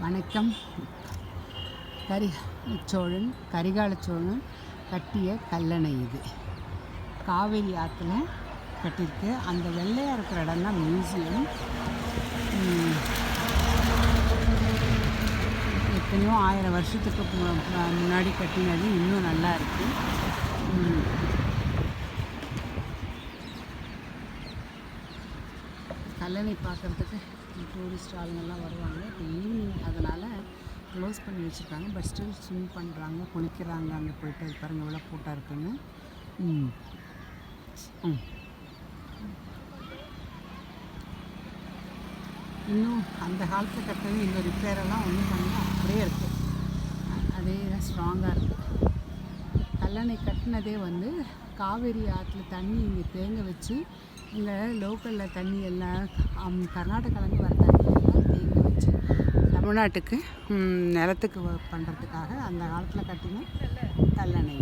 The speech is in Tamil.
வணக்கம். கரிகால சோழன் கட்டிய கல்லணை இது. காவேரி ஆற்றுல கட்டியிருக்கு. அந்த வெள்ளையாக இருக்கிற இடம் தான் மியூசியம். எத்தனையோ 1000 வருஷத்துக்கு முன்னாடி கட்டினது இன்னும் நல்லா இருக்குது. கல்லணை பார்க்குறதுக்கு டூரிஸ்ட் ஆளுங்கள்லாம் வருவாங்க. இப்போ ஈவினிங் அதனால் க்ளோஸ் பண்ணி வச்சுருக்காங்க. பட் ஸ்டில் ஸ்விம் பண்ணுறாங்க, குளிக்கிறாங்க. அங்கே போய்ட்டு அது பாருங்கள் எவ்வளோ கூட்டாக இருக்குன்னு. இன்னும் அந்த காலத்தில் கட்டுறது இந்த ரிப்பேரெல்லாம் ஒன்றும் பண்ணால் அப்படியே இருக்குது. அதே தான் ஸ்ட்ராங்காக இருக்குது. கல்லணை கட்டினதே காவேரி ஆற்றுல தண்ணி இங்கே தேங்க வச்சு, இங்கே லோக்கலில் தண்ணி எல்லாம் கர்நாடகாலேருந்து வர தண்ணியெல்லாம் தேங்க வச்சு தமிழ்நாட்டுக்கு நிலத்துக்கு பண்ணுறதுக்காக அந்த காலத்தில் கட்டின கல்லணை.